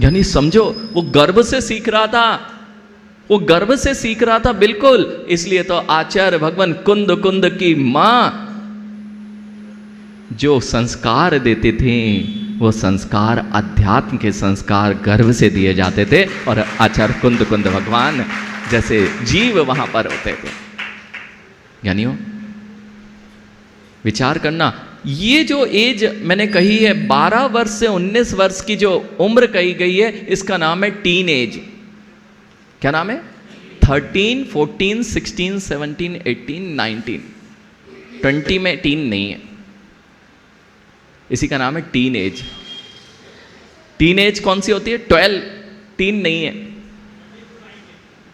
यानी समझो वो गर्भ से सीख रहा था, वो गर्भ से सीख रहा था, बिल्कुल। इसलिए तो आचार्य भगवान कुंद कुंद की मां जो संस्कार देते थे वो संस्कार, अध्यात्म के संस्कार गर्भ से दिए जाते थे, और आचार्य कुंद कुंद भगवान जैसे जीव वहां पर होते थे। यानी विचार करना, ये जो एज मैंने कही है 12 वर्ष से 19 वर्ष की जो उम्र कही गई है, इसका नाम है टीन एज। क्या नाम है? 13, 14, 16, 17, 18, 19। 20 में टीन नहीं है, इसी का नाम है टीन एज। टीन एज कौन सी होती है? 12, टीन नहीं है।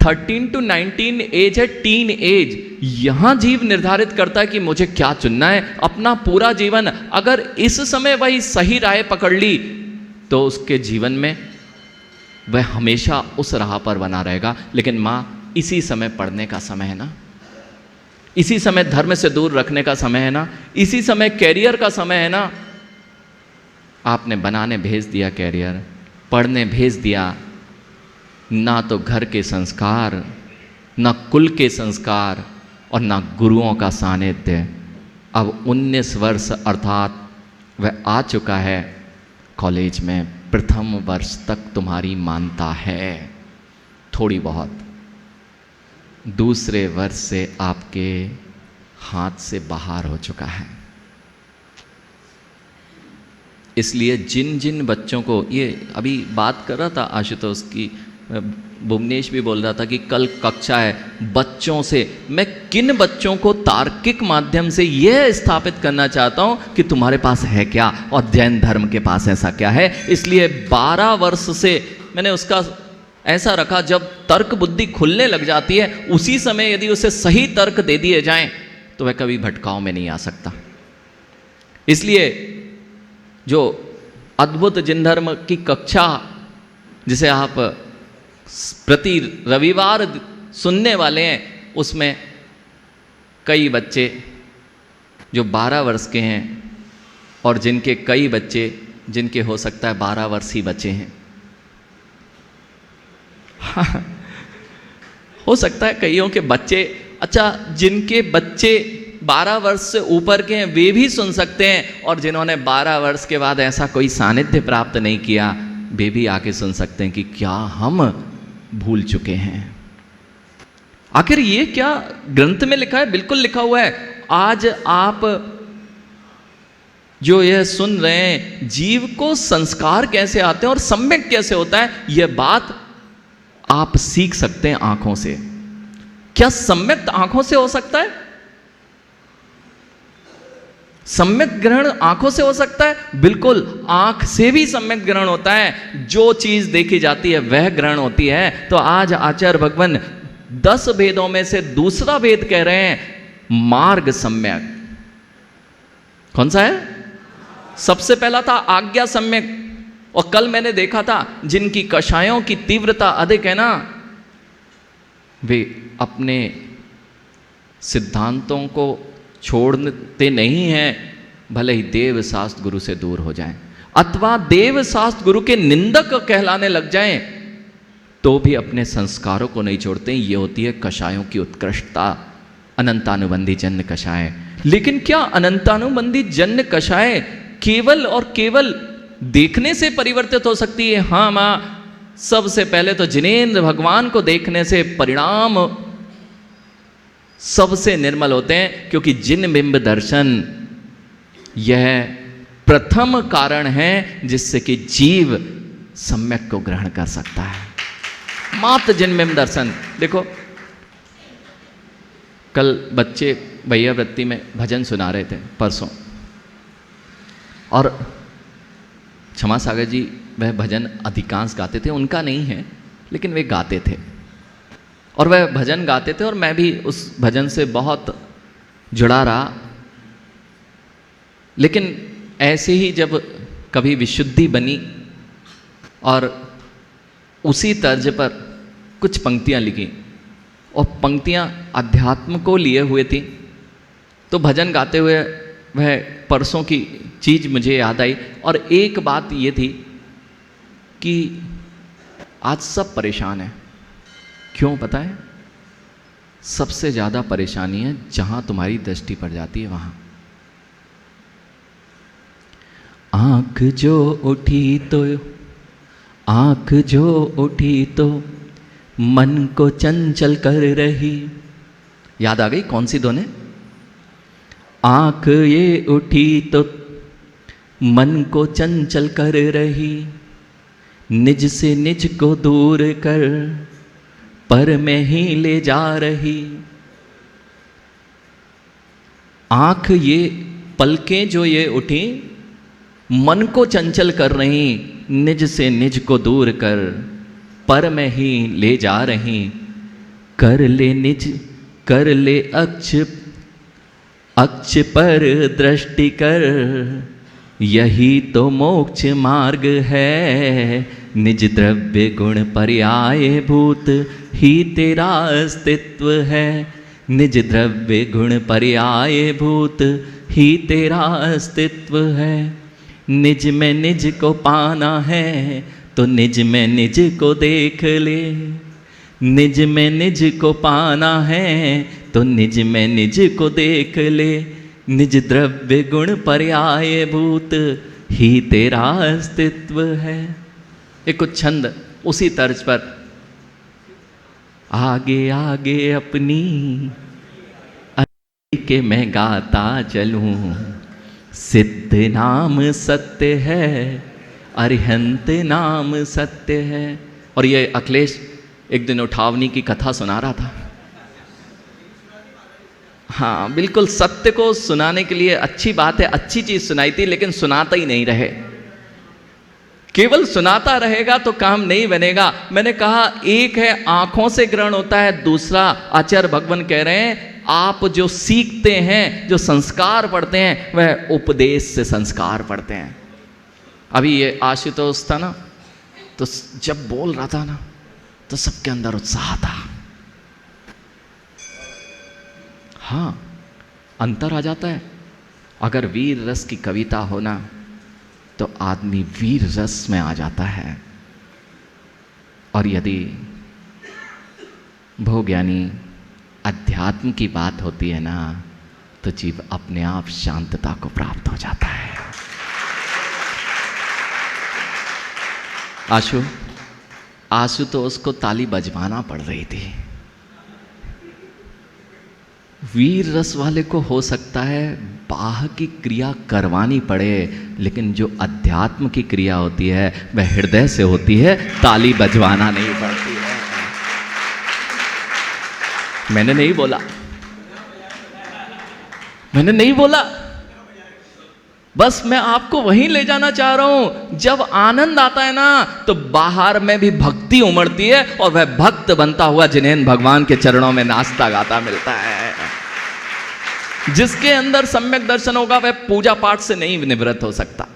13 to 19 एज है टीन एज। यहां जीव निर्धारित करता है कि मुझे क्या चुनना है अपना पूरा जीवन। अगर इस समय वही सही राह पकड़ ली तो उसके जीवन में वह हमेशा उस राह पर बना रहेगा। लेकिन मां, इसी समय पढ़ने का समय है ना, इसी समय धर्म से दूर रखने का समय है ना, इसी समय कैरियर का समय है ना। आपने बनाने भेज दिया कैरियर, पढ़ने भेज दिया, ना तो घर के संस्कार, ना कुल के संस्कार, और ना गुरुओं का सानिध्य। अब 19 वर्ष अर्थात वह आ चुका है कॉलेज में, प्रथम वर्ष तक तुम्हारी मानता है थोड़ी बहुत, दूसरे वर्ष से आपके हाथ से बाहर हो चुका है। इसलिए जिन जिन बच्चों को, ये अभी बात कर रहा था आशुतोष की, भुवनेश भी बोल रहा था कि कल कक्षा है, बच्चों से मैं किन बच्चों को तार्किक माध्यम से यह स्थापित करना चाहता हूं कि तुम्हारे पास है क्या और जैन धर्म के पास ऐसा क्या है। इसलिए 12 वर्ष से मैंने उसका ऐसा रखा, जब तर्क बुद्धि खुलने लग जाती है उसी समय यदि उसे सही तर्क दे दिए जाएं तो वह कभी भटकाव में नहीं आ सकता। इसलिए जो अद्भुत जिन धर्म की कक्षा जिसे आप प्रति रविवार सुनने वाले हैं, उसमें कई बच्चे जो 12 वर्ष के हैं और जिनके कई बच्चे जिनके हो सकता है 12 वर्ष ही बचे हैं। हो सकता है कईयों के बच्चे, अच्छा जिनके बच्चे 12 वर्ष से ऊपर के हैं वे भी सुन सकते हैं, और जिन्होंने 12 वर्ष के बाद ऐसा कोई सानिध्य प्राप्त नहीं किया वे भी आके सुन सकते हैं कि क्या हम भूल चुके हैं। आखिर ये क्या ग्रंथ में लिखा है? बिल्कुल लिखा हुआ है। आज आप जो यह सुन रहे हैं, जीव को संस्कार कैसे आते हैं और सम्यक कैसे होता है, यह बात आप सीख सकते हैं आंखों से। क्या सम्यक आंखों से हो सकता है? सम्यक ग्रहण आंखों से हो सकता है? बिल्कुल, आंख से भी सम्यक ग्रहण होता है। जो चीज देखी जाती है वह ग्रहण होती है। तो आज आचार्य भगवान 10 भेदों में से दूसरा भेद कह रहे हैं, मार्ग सम्यक। कौन सा है? सबसे पहला था आज्ञा सम्यक। और कल मैंने देखा था जिनकी कषायों की तीव्रता अधिक है ना, वे अपने सिद्धांतों को छोड़ते नहीं हैं, भले ही देव शास्त्र गुरु से दूर हो जाएं, अथवा देव शास्त्र गुरु के निंदक कहलाने लग जाएं, तो भी अपने संस्कारों को नहीं छोड़ते। ये होती है कषायों की उत्कृष्टता, अनंतानुबंधी जन्य कषाय। लेकिन क्या अनंतानुबंधी जन्य कषाय केवल और केवल देखने से परिवर्तित हो सकती है? हाँ मां, सबसे पहले तो जिनेंद्र भगवान को देखने से परिणाम सबसे निर्मल होते हैं, क्योंकि जिन बिंब दर्शन यह प्रथम कारण है जिससे कि जीव सम्यक को ग्रहण कर सकता है। मात्र जिन बिंब दर्शन। देखो कल बच्चे भैया वृत्ति में भजन सुना रहे थे परसों, और क्षमा सागर जी वह भजन अधिकांश गाते थे, उनका नहीं है लेकिन वे गाते थे, और वह भजन गाते थे और मैं भी उस भजन से बहुत जुड़ा रहा। लेकिन ऐसे ही जब कभी विशुद्धि बनी और उसी तर्ज पर कुछ पंक्तियां लिखी, और पंक्तियां अध्यात्म को लिए हुए थी, तो भजन गाते हुए वह परसों की चीज़ मुझे याद आई। और एक बात ये थी कि आज सब परेशान हैं। क्यों पता है? सबसे ज़्यादा परेशानी है जहां तुम्हारी दृष्टि पड़ जाती है वहां। आंख जो उठी तो मन को चंचल कर रही। याद आ गई कौन सी दोने? आंख ये उठी तो मन को चंचल कर रही, निज से निज को दूर कर पर में ही ले जा रही। आंख ये पलकें जो ये उठी मन को चंचल कर रही, निज से निज को दूर कर पर में ही ले जा रही। कर ले अक्ष पर दृष्टि कर, यही तो मोक्ष मार्ग है। निज द्रव्य गुण पर्याय भूत ही तेरा अस्तित्व है। निज द्रव्य गुण पर्याय भूत ही तेरा अस्तित्व है। निज में निज को पाना है तो निज में निज को देख ले। निज में निज को पाना है तो निज में निज को देख ले। निज द्रव्य गुण पर्याय भूत ही तेरा अस्तित्व है। एक कुछ छंद उसी तर्ज पर। आगे आगे अपनी के मैं गाता चलूं, सिद्ध नाम सत्य है, अरिहंत नाम सत्य है। और ये अखिलेश एक दिन उठावनी की कथा सुना रहा था। हाँ बिल्कुल, सत्य को सुनाने के लिए अच्छी बात है, अच्छी चीज सुनाई थी, लेकिन सुनाता ही नहीं रहे। केवल सुनाता रहेगा तो काम नहीं बनेगा। मैंने कहा एक है आंखों से ग्रहण होता है, दूसरा आचार्य भगवान कह रहे हैं आप जो सीखते हैं, जो संस्कार पढ़ते हैं, वह उपदेश से संस्कार पढ़ते हैं। अभी ये आशुतोष था ना, तो जब बोल रहा था ना तो सबके अंदर उत्साह था। हाँ, अंतर आ जाता है। अगर वीर रस की कविता हो ना तो आदमी वीर रस में आ जाता है, और यदि भोज्ञानी अध्यात्म की बात होती है ना तो जीव अपने आप शांतता को प्राप्त हो जाता है। आशु तो उसको ताली बजवाना पड़ रही थी। वीर रस वाले को हो सकता है बाह की क्रिया करवानी पड़े, लेकिन जो अध्यात्म की क्रिया होती है वह हृदय से होती है, ताली बजवाना नहीं पड़ती है। मैंने नहीं बोला, बस मैं आपको वहीं ले जाना चाह रहा हूं। जब आनंद आता है ना तो बाहर में भी भक्ति उमड़ती है, और वह भक्त बनता हुआ जिन्हें भगवान के चरणों में नाचता गाता मिलता है। जिसके अंदर सम्यक दर्शन होगा वह पूजा पाठ से नहीं निवृत्त हो सकता।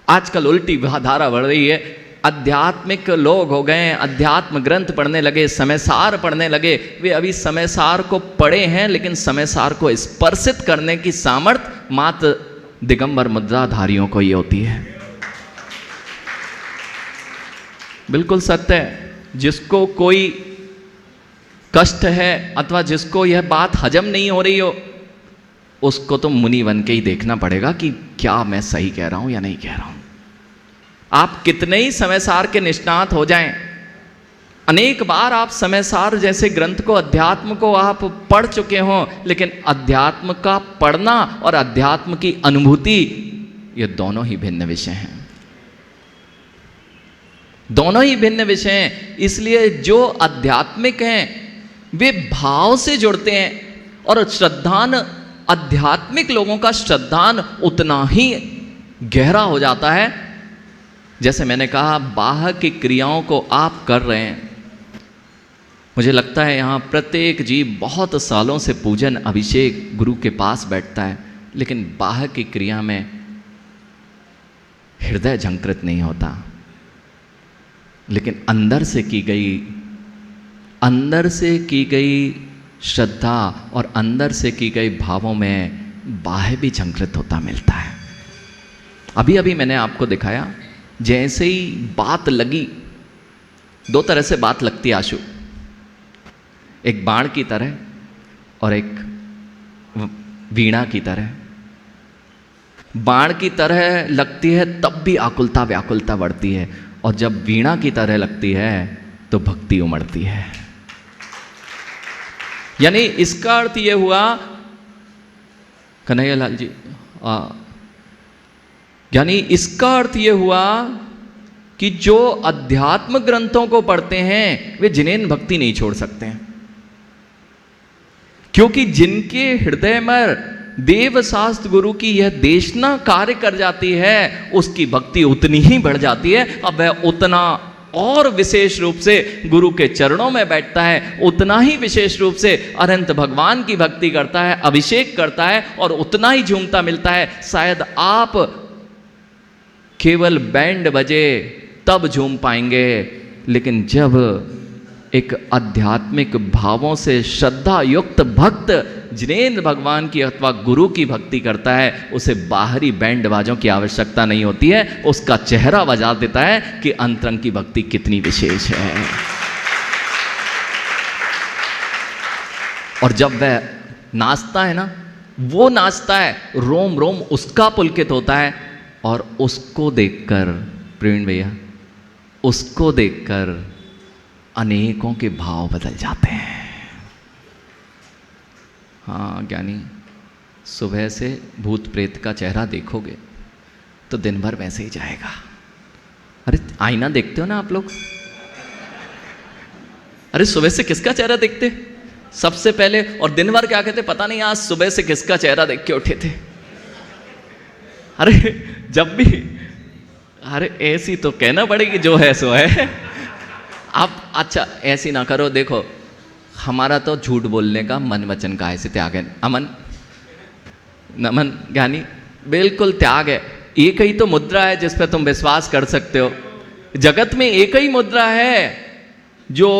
आजकल उल्टी धारा बढ़ रही है। आध्यात्मिक लोग हो गए, अध्यात्म ग्रंथ पढ़ने लगे, समयसार पढ़ने लगे। वे अभी समयसार को पढ़े हैं, लेकिन समयसार को स्पर्शित करने की सामर्थ्य मात्र दिगंबर मुद्राधारियों को ही होती है। बिल्कुल सत्य है। जिसको कोई कष्ट है अथवा जिसको यह बात हजम नहीं हो रही हो, उसको तो मुनि बन के ही देखना पड़ेगा कि क्या मैं सही कह रहा हूं या नहीं कह रहा हूं। आप कितने ही समयसार के निष्णात हो जाएं, अनेक बार आप समयसार जैसे ग्रंथ को, अध्यात्म को आप पढ़ चुके हों, लेकिन अध्यात्म का पढ़ना और अध्यात्म की अनुभूति, ये दोनों ही भिन्न विषय हैं। दोनों ही भिन्न विषय हैं। इसलिए जो आध्यात्मिक हैं वे भाव से जुड़ते हैं, और श्रद्धान, आध्यात्मिक लोगों का श्रद्धान उतना ही गहरा हो जाता है। जैसे मैंने कहा, बाह्य की क्रियाओं को आप कर रहे हैं। मुझे लगता है यहाँ प्रत्येक जीव बहुत सालों से पूजन अभिषेक गुरु के पास बैठता है, लेकिन बाह्य की क्रिया में हृदय झंकृत नहीं होता। लेकिन अंदर से की गई श्रद्धा और अंदर से की गई भावों में बाह्य भी झंकृत होता मिलता है। अभी अभी मैंने आपको दिखाया, जैसे ही बात लगी दो तरह से बात लगती है आशु, एक बाण की तरह और एक वीणा की तरह। बाण की तरह लगती है तब भी आकुलता व्याकुलता बढ़ती है, और जब वीणा की तरह लगती है तो भक्ति उमड़ती है। यानी इसका अर्थ यह हुआ कन्हैया लाल जी, यानी इसका अर्थ यह हुआ कि जो अध्यात्म ग्रंथों को पढ़ते हैं वे जिनेन भक्ति नहीं छोड़ सकते हैं, क्योंकि जिनके हृदय में देव शास्त्र गुरु की यह देशना कार्य कर जाती है उसकी भक्ति उतनी ही बढ़ जाती है। अब वह उतना और विशेष रूप से गुरु के चरणों में बैठता है, उतना ही विशेष रूप से अनंत भगवान की भक्ति करता है, अभिषेक करता है, और उतना ही झूमता मिलता है। शायद आप केवल बैंड बजे तब झूम पाएंगे, लेकिन जब एक आध्यात्मिक भावों से श्रद्धा युक्त भक्त जिनेंद्र भगवान की अथवा गुरु की भक्ति करता है, उसे बाहरी बैंड बाजों की आवश्यकता नहीं होती है, उसका चेहरा बजा देता है कि अंतरंग की भक्ति कितनी विशेष है। और जब वह नाचता है ना, वो नाचता है, रोम रोम उसका पुलकित होता है, और उसको देखकर प्रवीण भैया, उसको देखकर अनेकों के भाव बदल जाते हैं। हाँ ज्ञानी, सुबह से भूत प्रेत का चेहरा देखोगे तो दिन भर वैसे ही जाएगा। अरे आईना देखते हो ना आप लोग? अरे सुबह से किसका चेहरा देखते सबसे पहले, और दिन भर क्या कहते, पता नहीं आज सुबह से किसका चेहरा देख के उठे थे। अरे जब भी, अरे ऐसी तो कहना पड़ेगी जो है सो है। आप अच्छा ऐसी ना करो, देखो हमारा तो झूठ बोलने का मन वचन का ऐसे त्याग है। अमन नमन ज्ञानी, बिल्कुल त्याग है। एक ही तो मुद्रा है जिस पर तुम विश्वास कर सकते हो। जगत में एक ही मुद्रा है जो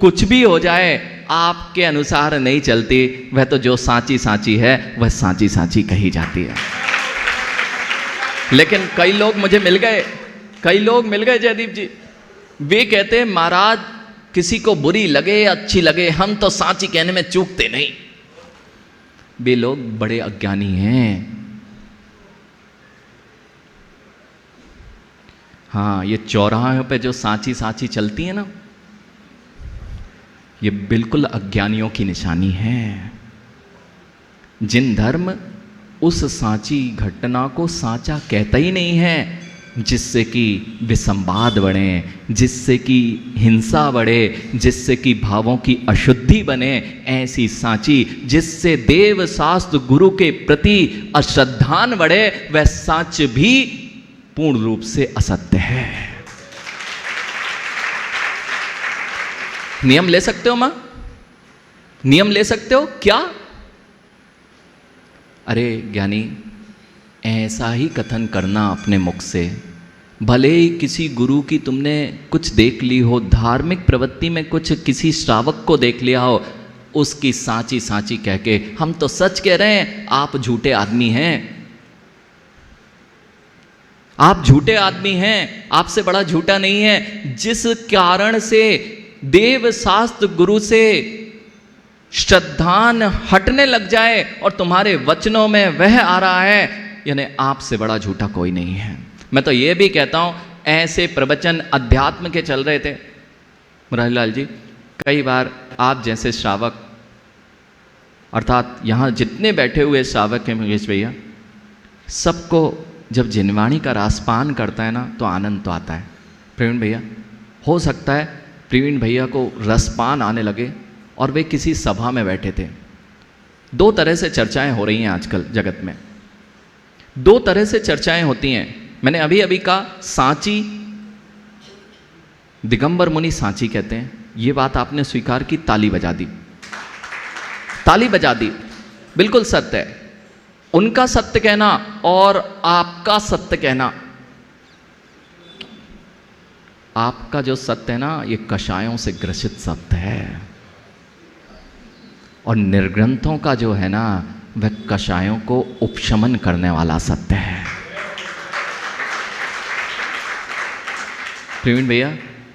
कुछ भी हो जाए आपके अनुसार नहीं चलती, वह तो जो सांची सांची है वह सांची सांची कही जाती है। लेकिन कई लोग मुझे मिल गए, कई लोग मिल गए जयदीप जी, वे कहते हैं महाराज किसी को बुरी लगे अच्छी लगे, हम तो सांची कहने में चूकते नहीं। वे लोग बड़े अज्ञानी हैं। हाँ, ये चौराहों पे जो सांची सांची चलती है ना, ये बिल्कुल अज्ञानियों की निशानी है। जिन धर्म उस सांची घटना को सांचा कहता ही नहीं है, जिससे कि विसंवाद बढ़े, जिससे कि हिंसा बढ़े, जिससे कि भावों की अशुद्धि बने, ऐसी सांची जिससे देव शास्त्र गुरु के प्रति अश्रद्धान बढ़े, वह सांच भी पूर्ण रूप से असत्य है। नियम ले सकते हो मां? नियम ले सकते हो क्या? अरे ज्ञानी, ऐसा ही कथन करना अपने मुख से, भले ही किसी गुरु की तुमने कुछ देख ली हो, धार्मिक प्रवृत्ति में कुछ किसी श्रावक को देख लिया हो, उसकी सांची सांची कह के हम तो सच कह रहे हैं, आप झूठे आदमी हैं, आप झूठे आदमी हैं, आपसे बड़ा झूठा नहीं है। जिस कारण से देव शास्त्र गुरु से श्रद्धान हटने लग जाए और तुम्हारे वचनों में वह आ रहा है, यानी आपसे बड़ा झूठा कोई नहीं है। मैं तो ये भी कहता हूं, ऐसे प्रवचन अध्यात्म के चल रहे थे मुरारीलाल जी, कई बार आप जैसे श्रावक, अर्थात यहां जितने बैठे हुए श्रावक हैं महेश भैया, सबको जब जिनवाणी का रासपान करता है ना तो आनंद तो आता है। प्रवीण भैया, हो सकता है प्रवीण भैया को रसपान आने लगे और वे किसी सभा में बैठे थे। दो तरह से चर्चाएं हो रही हैं आजकल जगत में, दो तरह से चर्चाएं होती हैं। मैंने अभी अभी कहा सांची, दिगंबर मुनि सांची कहते हैं, ये बात आपने स्वीकार की, ताली बजा दी, ताली बजा दी, बिल्कुल सत्य है। उनका सत्य कहना और आपका सत्य कहना, आपका जो सत्य है ना, ये कषायों से ग्रसित सत्य है, और निर्ग्रंथों का जो है ना, वह कषायों को उपशमन करने वाला सत्य है। प्रवीण भैया,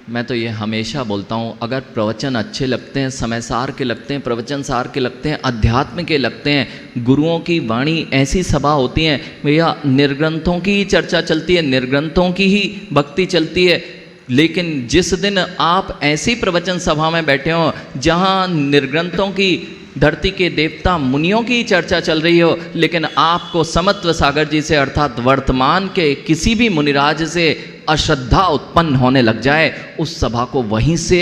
मैं तो ये हमेशा बोलता हूँ, अगर प्रवचन अच्छे लगते हैं, समय सार के लगते हैं, प्रवचन सार के लगते हैं, अध्यात्म के लगते हैं, गुरुओं की वाणी ऐसी सभा होती हैं भैया, निर्ग्रंथों की ही चर्चा चलती है, निर्ग्रंथों की ही भक्ति चलती है। लेकिन जिस दिन आप ऐसी प्रवचन सभा में बैठे हो जहाँ निर्ग्रंथों की, धरती के देवता मुनियों की चर्चा चल रही हो, लेकिन आपको समत्व सागर जी से अर्थात वर्तमान के किसी भी मुनिराज से अश्रद्धा उत्पन्न होने लग जाए, उस सभा को वहीं से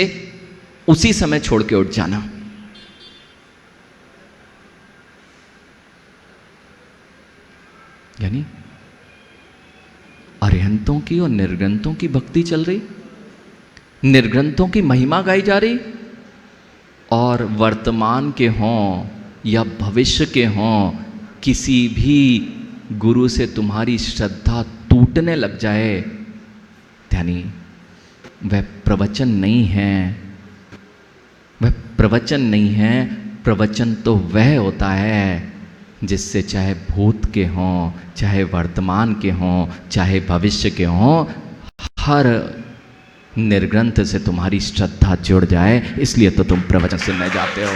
उसी समय छोड़ के उठ जाना। यानी अरिहंतों की और निर्ग्रंथों की भक्ति चल रही, निर्ग्रंथों की महिमा गाई जा रही, और वर्तमान के हों या भविष्य के हों, किसी भी गुरु से तुम्हारी श्रद्धा टूटने लग जाए, यानी वह प्रवचन नहीं है, वह प्रवचन नहीं है। प्रवचन तो वह होता है जिससे चाहे भूत के हों, चाहे वर्तमान के हों, चाहे भविष्य के हों, हर निर्ग्रंथ से तुम्हारी श्रद्धा जुड़ जाए, इसलिए तो तुम प्रवचन सुनने जाते हो।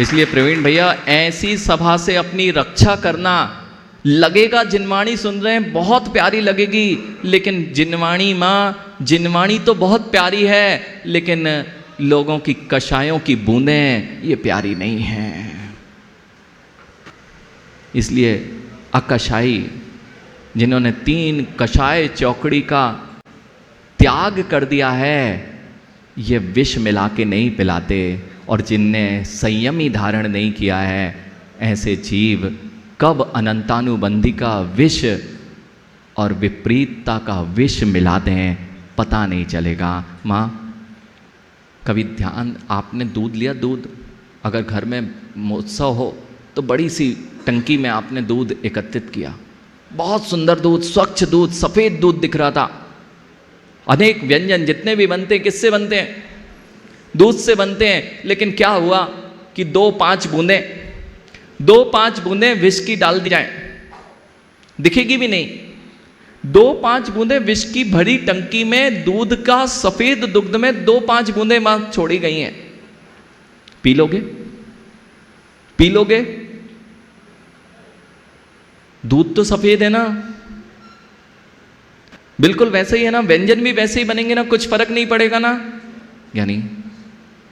इसलिए प्रवीण भैया, ऐसी सभा से अपनी रक्षा करना। लगेगा जिनवाणी सुन रहे हैं, बहुत प्यारी लगेगी, लेकिन जिनवाणी माँ, जिनवाणी तो बहुत प्यारी है, लेकिन लोगों की कषायों की बूंदें ये प्यारी नहीं हैं। इसलिए अकषाई, जिन्होंने 3 कषाय चौकड़ी का त्याग कर दिया है, ये विष मिला के नहीं पिलाते, और जिनने संयम ही धारण नहीं किया है, ऐसे जीव कब अनंतानुबंधी का विष और विपरीतता का विष मिला दें पता नहीं चलेगा। माँ, कभी ध्यान, आपने दूध लिया, दूध अगर घर में महोत्सव हो तो बड़ी सी टंकी में आपने दूध एकत्रित किया, बहुत सुंदर दूध, स्वच्छ दूध, सफ़ेद दूध दिख रहा था। अनेक व्यंजन जितने भी बनते हैं, किससे बनते हैं? दूध से बनते हैं। लेकिन क्या हुआ कि 2-5 बूंदें विष की डाल दी जाए, दिखेगी भी नहीं। 2-5 बूंदें विष की भरी टंकी में दूध का, सफेद दुग्ध में 2-5 बूंदें मां छोड़ी गई हैं। पी लोगे? पी लोगे? दूध तो सफेद है ना, बिल्कुल वैसे ही है ना, व्यंजन भी वैसे ही बनेंगे ना, कुछ फर्क नहीं पड़ेगा ना। यानी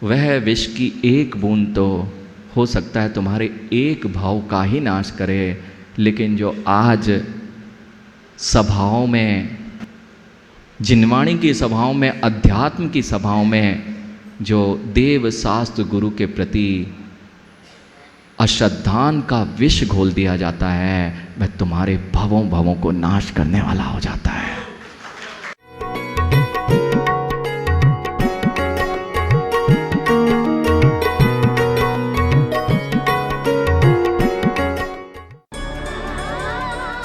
वह विष की एक बूंद तो हो सकता है तुम्हारे एक भाव का ही नाश करे, लेकिन जो आज सभाओं में, जिनवाणी की सभाओं में, अध्यात्म की सभाओं में जो देव शास्त्र गुरु के प्रति अश्रद्धान का विष घोल दिया जाता है, वह तुम्हारे भवों को नाश करने वाला हो जाता है।